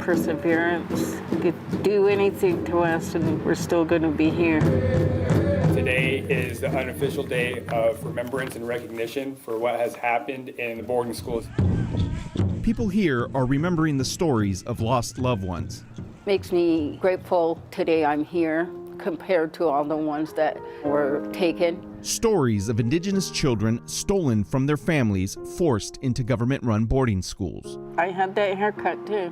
perseverance. You could do anything to us and we're still going to be here. Today is the unofficial day of remembrance and recognition for what has happened in the boarding schools. People here are remembering the stories of lost loved ones. Makes me grateful today I'm here compared to all the ones that were taken. Stories of Indigenous children stolen from their families, forced into government-run boarding schools. I had that haircut too.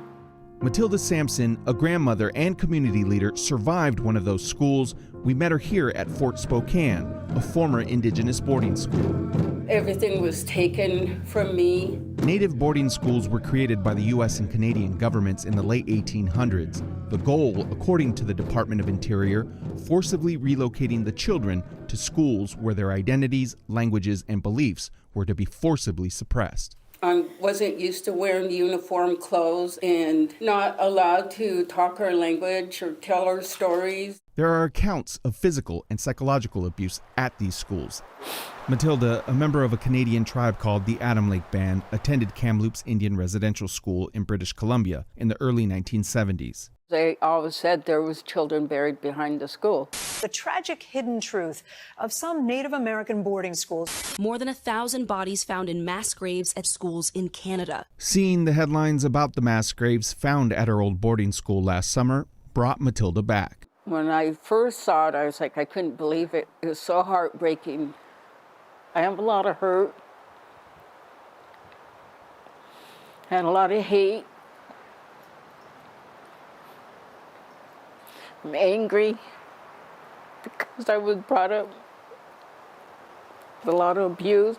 Matilda Sampson, a grandmother and community leader, survived one of those schools. We met her here at Fort Spokane, a former Indigenous boarding school. Everything was taken from me. Native boarding schools were created by the U.S. and Canadian governments in the late 1800s. The goal, according to the Department of Interior, forcibly relocating the children to schools where their identities, languages, and beliefs were to be forcibly suppressed. I wasn't used to wearing uniform clothes and not allowed to talk our language or tell our stories. There are accounts of physical and psychological abuse at these schools. Matilda, a member of a Canadian tribe called the Adam Lake Band, attended Kamloops Indian Residential School in British Columbia in the early 1970s. They always said there was children buried behind the school. The tragic hidden truth of some Native American boarding schools. More than 1,000 bodies found in mass graves at schools in Canada. Seeing the headlines about the mass graves found at her old boarding school last summer brought Matilda back. When I first saw it, I was like, I couldn't believe it. It was so heartbreaking. I have a lot of hurt. Had a lot of hate. I'm angry because I was brought up with a lot of abuse.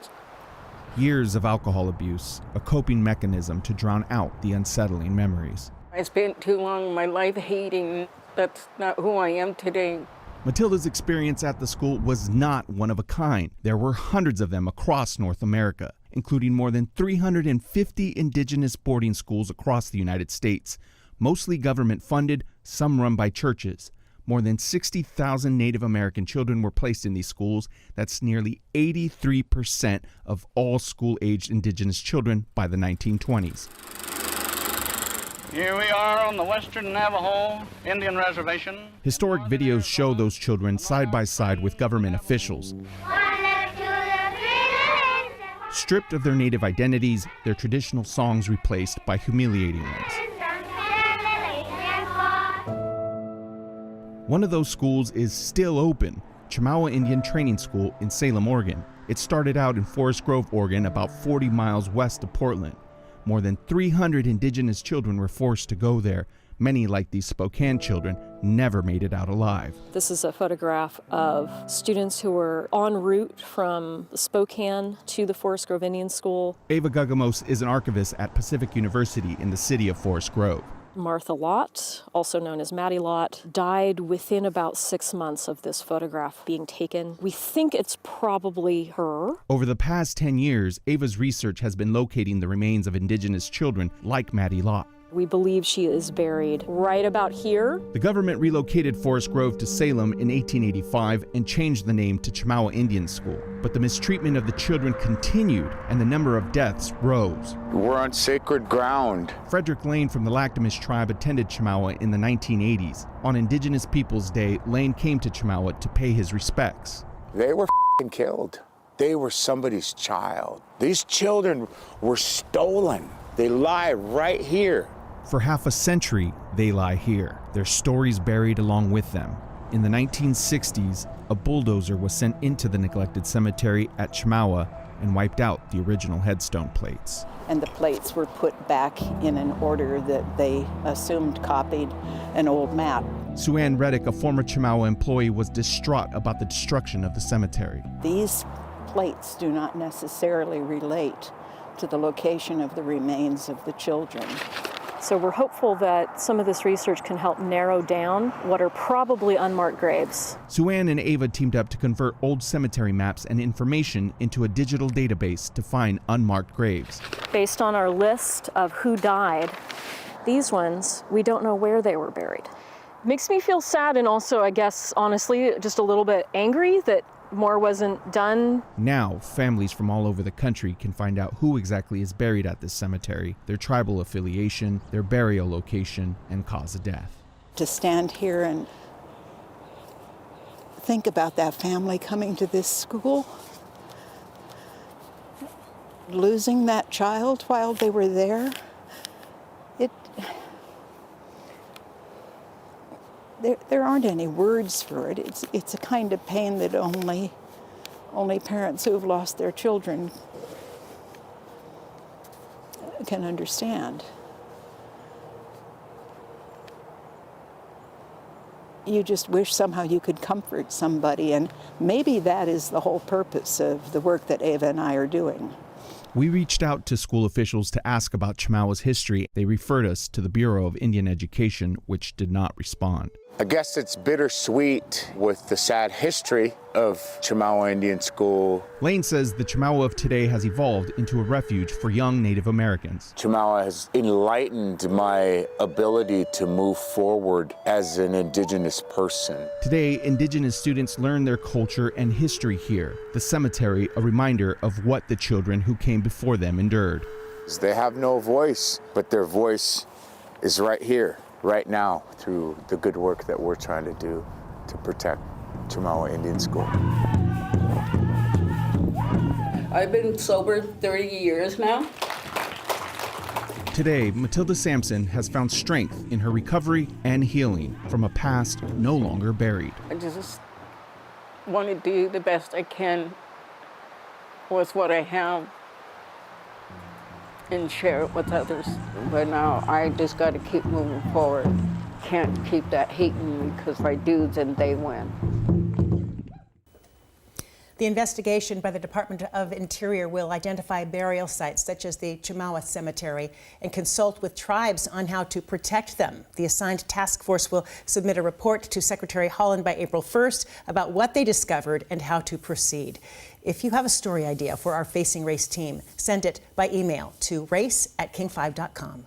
Years of alcohol abuse, a coping mechanism to drown out the unsettling memories. I spent too long in my life hating. That's not who I am today. Matilda's experience at the school was not one of a kind. There were hundreds of them across North America, including more than 350 Indigenous boarding schools across the United States, mostly government-funded, some run by churches. More than 60,000 Native American children were placed in these schools. That's nearly 83% of all school-aged Indigenous children by the 1920s. Here we are on the Western Navajo Indian Reservation. Historic videos show those children side by side with government officials. Stripped of their native identities, their traditional songs replaced by humiliating ones. One of those schools is still open, Chemawa Indian Training School in Salem, Oregon. It started out in Forest Grove, Oregon, about 40 miles west of Portland. More than 300 Indigenous children were forced to go there. Many, like these Spokane children, never made it out alive. This is a photograph of students who were en route from Spokane to the Forest Grove Indian School. Ava Gugamos is an archivist at Pacific University in the city of Forest Grove. Martha Lott, also known as Maddie Lott, died within about 6 months of this photograph being taken. We think it's probably her. Over the past 10 years, Ava's research has been locating the remains of Indigenous children like Maddie Lott. We believe she is buried right about here. The government relocated Forest Grove to Salem in 1885 and changed the name to Chemawa Indian School. But the mistreatment of the children continued and the number of deaths rose. We're on sacred ground. Frederick Lane from the Lactamis tribe attended Chemawa in the 1980s. On Indigenous Peoples Day, Lane came to Chemawa to pay his respects. They were killed. They were somebody's child. These children were stolen. They lie right here. For half a century, they lie here, their stories buried along with them. In the 1960s, a bulldozer was sent into the neglected cemetery at Chemawa and wiped out the original headstone plates. And the plates were put back in an order that they assumed copied an old map. Sue Ann Reddick, a former Chemawa employee, was distraught about the destruction of the cemetery. These plates do not necessarily relate to the location of the remains of the children. So we're hopeful that some of this research can help narrow down what are probably unmarked graves. Sue Ann and Ava teamed up to convert old cemetery maps and information into a digital database to find unmarked graves. Based on our list of who died, these ones, we don't know where they were buried. Makes me feel sad and also, I guess, honestly, just a little bit angry that more wasn't done. Now, families from all over the country can find out who exactly is buried at this cemetery, their tribal affiliation, their burial location, and cause of death. To stand here and think about that family coming to this school, losing that child while they were there, there aren't any words for it. It's a kind of pain that only parents who have lost their children can understand. You just wish somehow you could comfort somebody, and maybe that is the whole purpose of the work that Ava and I are doing. We reached out to school officials to ask about Chemawa's history. They referred us to the Bureau of Indian Education, which did not respond. I guess it's bittersweet with the sad history of Chemawa Indian School. Lane says the Chemawa of today has evolved into a refuge for young Native Americans. Chemawa has enlightened my ability to move forward as an Indigenous person. Today, Indigenous students learn their culture and history here. The cemetery, a reminder of what the children who came before them endured. They have no voice, but their voice is right here, right now, through the good work that we're trying to do to protect Chemawa Indian School. I've been sober 30 years now. Today, Matilda Sampson has found strength in her recovery and healing from a past no longer buried. I just want to do the best I can with what I have and share it with others. But now I just got to keep moving forward. Can't keep that hating me, because if I do, then they win. The investigation by the Department of Interior will identify burial sites such as the Chemawa Cemetery and consult with tribes on how to protect them. The assigned task force will submit a report to Secretary Holland by April 1st about what they discovered and how to proceed. If you have a story idea for our Facing Race team, send it by email to race@king5.com.